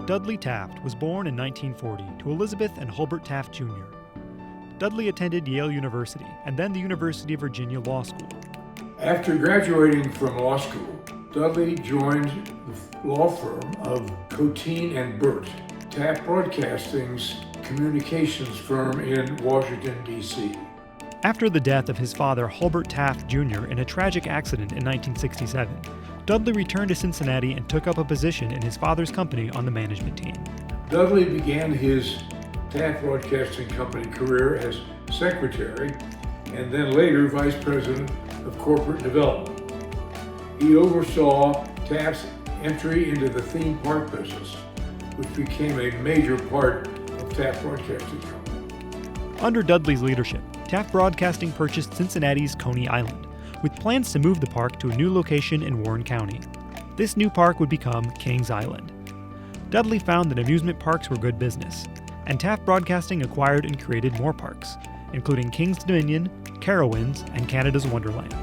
Dudley Taft was born in 1940 to Elizabeth and Hulbert Taft Jr. Dudley attended Yale University and then the University of Virginia Law School. After graduating from law school, Dudley joined the law firm of Coteen and Burt, Taft Broadcasting's communications firm in Washington, D.C. After the death of his father, Hulbert Taft Jr., in a tragic accident in 1967, Dudley returned to Cincinnati and took up a position in his father's company on the management team. Dudley began his Taft Broadcasting Company career as secretary and then later vice president of corporate development. He oversaw Taft's entry into the theme park business, which became a major part of Taft Broadcasting Company. Under Dudley's leadership, Taft Broadcasting purchased Cincinnati's Coney Island, with plans to move the park to a new location in Warren County. This new park would become Kings Island. Dudley found that amusement parks were good business, and Taft Broadcasting acquired and created more parks, including Kings Dominion, Carowinds, and Canada's Wonderland.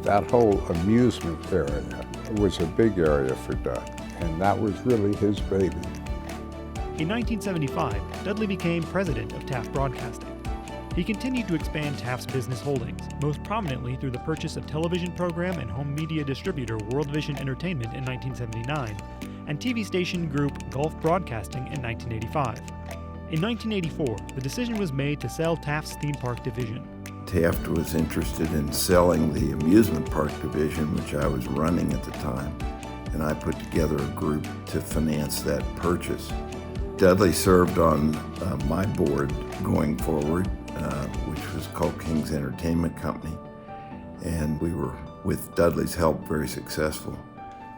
That whole amusement area was a big area for Dud, and that was really his baby. In 1975, Dudley became president of Taft Broadcasting. He continued to expand Taft's business holdings, most prominently through the purchase of television program and home media distributor World Vision Entertainment in 1979, and TV station group Gulf Broadcasting in 1985. In 1984, the decision was made to sell Taft's theme park division. Taft was interested in selling the amusement park division, which I was running at the time, and I put together a group to finance that purchase. Dudley served on my board going forward, which was called King's Entertainment Company, and we were, with Dudley's help, very successful.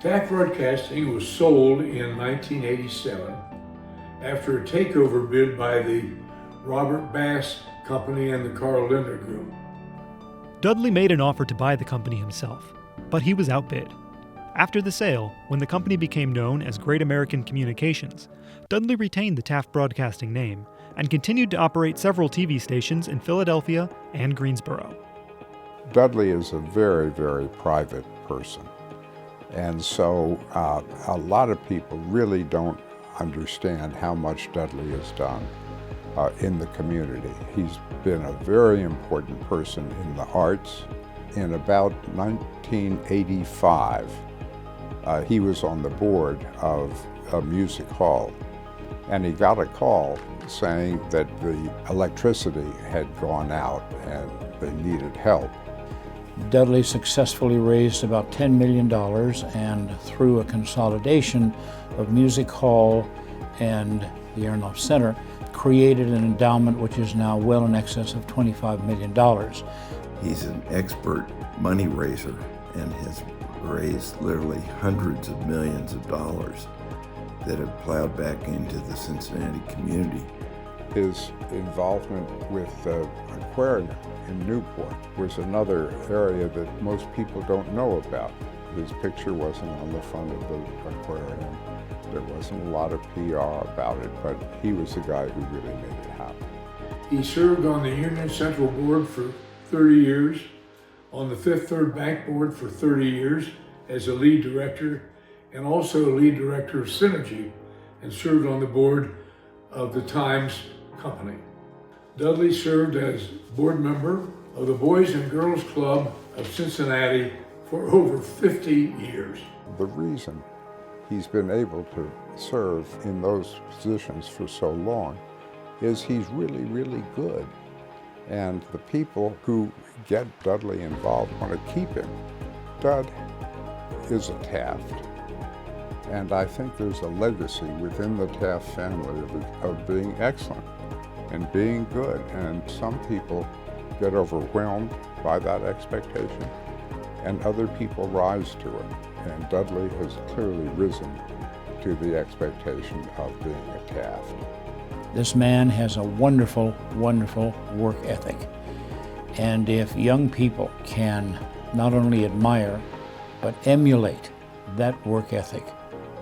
Taft Broadcasting was sold in 1987 after a takeover bid by the Robert Bass Company and the Carl Linder Group. Dudley made an offer to buy the company himself, but he was outbid. After the sale, when the company became known as Great American Communications, Dudley retained the Taft Broadcasting name and continued to operate several TV stations in Philadelphia and Greensboro. Dudley is a very, very private person. And so a lot of people really don't understand how much Dudley has done in the community. He's been a very important person in the arts. In about 1985, he was on the board of a music hall, and he got a call saying that the electricity had gone out and they needed help. Dudley successfully raised about $10 million, and through a consolidation of Music Hall and the Aronoff Center, created an endowment which is now well in excess of $25 million. He's an expert money raiser and has raised literally hundreds of millions of dollars that have plowed back into the Cincinnati community. His involvement with the aquarium in Newport was another area that most people don't know about. His picture wasn't on the front of the aquarium. There wasn't a lot of PR about it, but he was the guy who really made it happen. He served on the Union Central Board for 30 years, on the Fifth Third Bank Board for 30 years as a lead director, and also a lead director of Synergy, and served on the board of the Times Company. Dudley served as board member of the Boys and Girls Club of Cincinnati for over 50 years. The reason he's been able to serve in those positions for so long is he's really, really good. And the people who get Dudley involved want to keep him. Dud is a Taft. And I think there's a legacy within the Taft family of being excellent and being good. And some people get overwhelmed by that expectation, and other people rise to it. And Dudley has clearly risen to the expectation of being a Taft. This man has a wonderful, wonderful work ethic. And if young people can not only admire, but emulate that work ethic,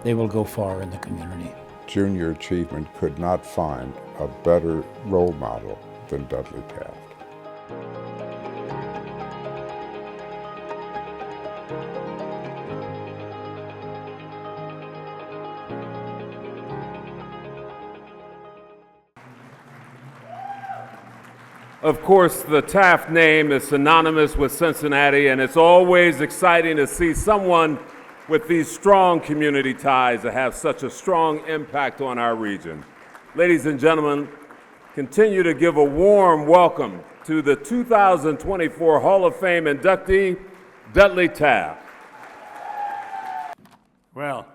they will go far in the community. Junior achievement could not find a better role model than Dudley Taft. Of course, the Taft name is synonymous with Cincinnati, and it's always exciting to see someone with these strong community ties that have such a strong impact on our region. Ladies and gentlemen, continue to give a warm welcome to the 2024 Hall of Fame inductee, Dudley Taft. Well,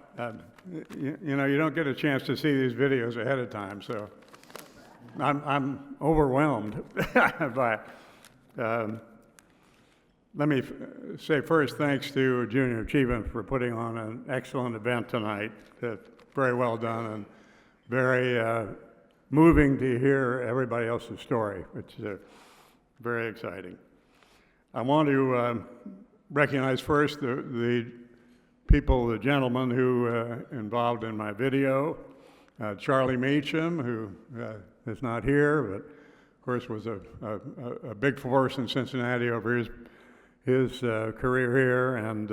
you know, you don't get a chance to see these videos ahead of time, so I'm overwhelmed by it. Let me say first thanks to Junior Achievement for putting on an excellent event tonight. Very well done and very moving to hear everybody else's story, which is very exciting. I want to recognize first the people, the gentlemen who involved in my video. Charlie Meacham, who is not here, but of course was a big force in Cincinnati over his career here, and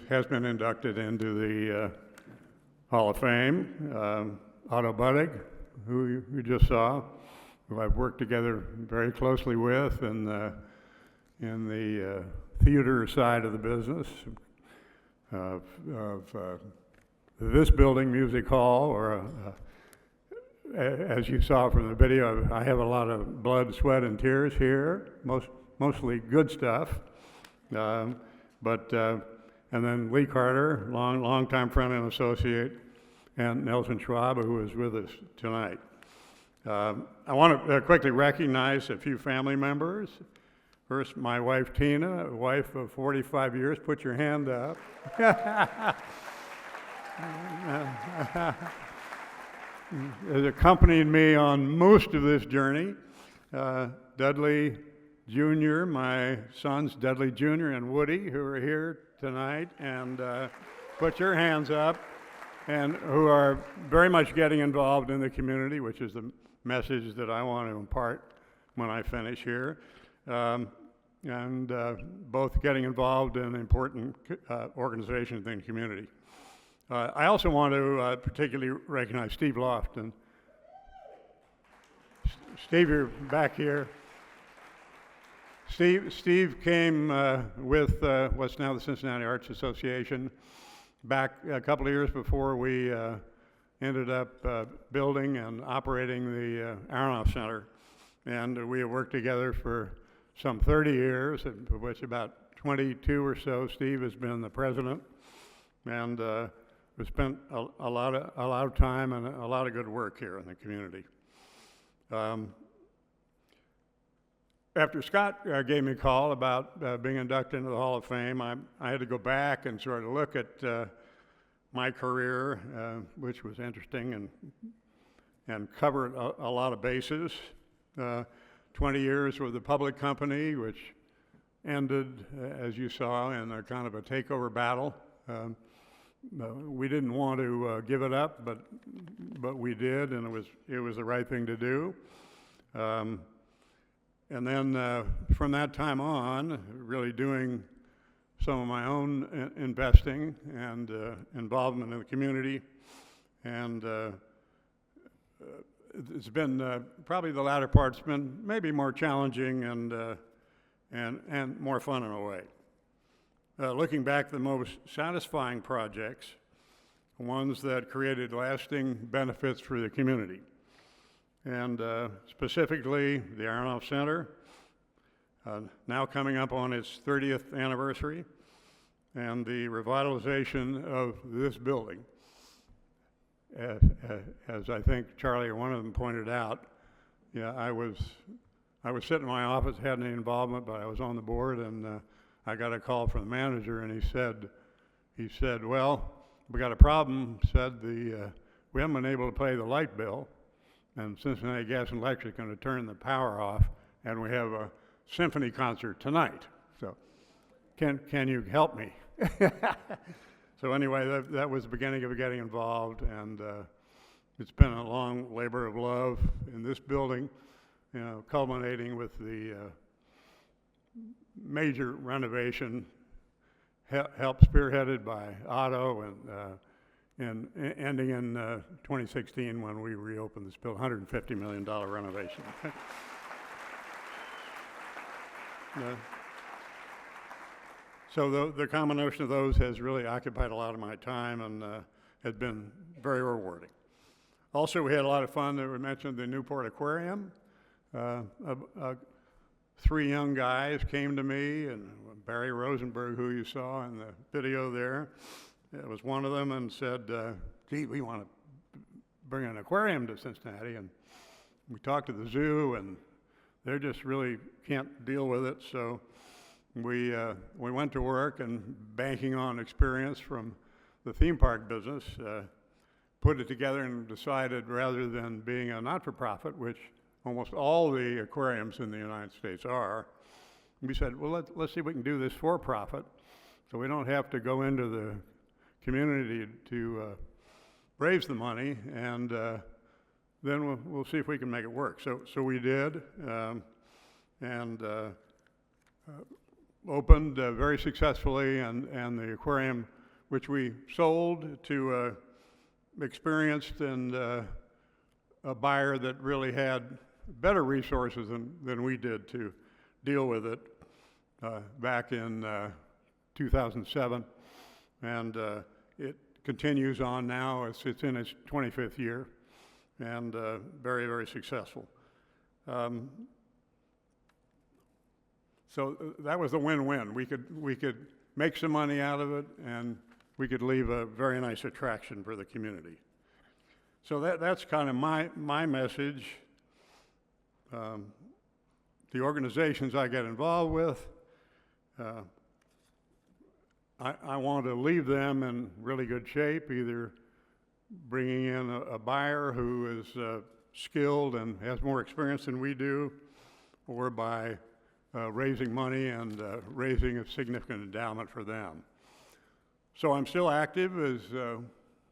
has been inducted into the Hall of Fame. Otto Buddig, who you just saw, who I've worked together very closely with in the theater side of the business of this building, Music Hall, or as you saw from the video, I have a lot of blood, sweat, and tears here, mostly good stuff. And then Lee Carter, long-time friend and associate, and Nelson Schwab, who is with us tonight. I want to quickly recognize a few family members. First, my wife Tina, a wife of 45 years. Put your hand up. Has accompanied me on most of this journey. Dudley Jr., my sons Dudley Jr. and Woody, who are here tonight, and put your hands up, and who are very much getting involved in the community, which is the message that I want to impart when I finish here. And both getting involved in important organizations in the community. I also want to particularly recognize Steve Lofton. Steve, you're back here. Steve came with what's now the Cincinnati Arts Association back a couple of years before we ended up building and operating the Aronoff Center. And we have worked together for some 30 years, of which about 22 or so Steve has been the president. And we spent a lot of time and a lot of good work here in the community. After Scott gave me a call about being inducted into the Hall of Fame, I had to go back and sort of look at my career, which was interesting and covered a lot of bases. 20 years with the public company, which ended, as you saw, in a kind of a takeover battle. We didn't want to give it up, but we did, and it was the right thing to do. And then from that time on, really doing some of my own investing and involvement in the community, and it's been probably the latter part's been maybe more challenging and more fun in a way. Looking back, the most satisfying projects, ones that created lasting benefits for the community. And specifically, the Aronoff Center, now coming up on its 30th anniversary, and the revitalization of this building. As I think Charlie or one of them pointed out, yeah, I was sitting in my office, hadn't any involvement, but I was on the board, and I got a call from the manager, and he said, well, we got a problem. Said we haven't been able to pay the light bill, and Cincinnati Gas and Electric is going to turn the power off, and we have a symphony concert tonight. So, can you help me? So anyway, that was the beginning of getting involved, and it's been a long labor of love in this building, you know, culminating with the major renovation, helped spearheaded by Otto, and ending in 2016 when we reopened this building, $150 million renovation. So the combination of those has really occupied a lot of my time and has been very rewarding. Also, we had a lot of fun that we mentioned the Newport Aquarium. 3 young guys came to me, and Barry Rosenberg, who you saw in the video there, was one of them, and said, gee, we want to bring an aquarium to Cincinnati. And we talked to the zoo, and they just really can't deal with it. So we went to work, and banking on experience from the theme park business, put it together and decided, rather than being a not-for-profit, which almost all the aquariums in the United States are, we said, well, let's see if we can do this for profit, so we don't have to go into the community to raise the money, and then we'll see if we can make it work. So we did, and opened very successfully, and the aquarium, which we sold to experienced and a buyer that really had better resources than we did to deal with it back in 2007, and it continues on now. It's in its 25th year, and very, very successful. So that was a win-win. We could make some money out of it, and we could leave a very nice attraction for the community. So that's kind of my message. The organizations I get involved with, I want to leave them in really good shape, either bringing in a buyer who is skilled and has more experience than we do, or by raising money and raising a significant endowment for them. So I'm still active as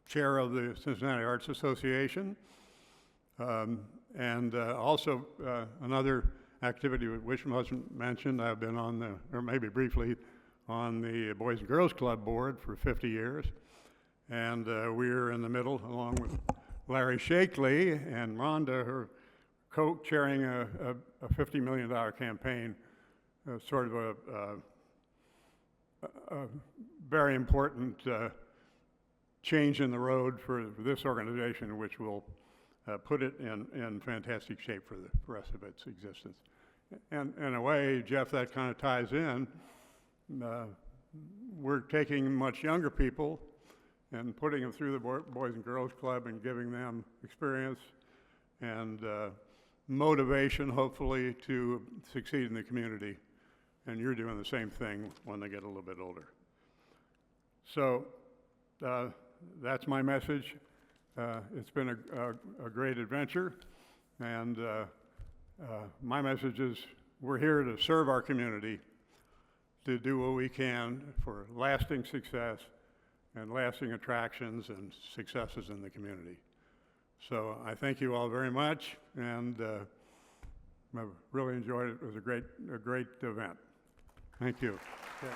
chair of the Cincinnati Arts Association, and also another activity which wasn't mentioned. I've been on or maybe briefly, on the Boys and Girls Club board for 50 years, and we're in the middle, along with Larry Shakely and Rhonda, her co-chairing a $50 million campaign, sort of a very important change in the road for this organization, which will put it in fantastic shape for the rest of its existence. And in a way, Jeff, that kind of ties in. We're taking much younger people and putting them through the Boys and Girls Club and giving them experience and motivation, hopefully, to succeed in the community. And you're doing the same thing when they get a little bit older. So that's my message. It's been a great adventure, and my message is we're here to serve our community, to do what we can for lasting success and lasting attractions and successes in the community. So I thank you all very much, and I've really enjoyed it. It was a great event. Thank you. Yeah.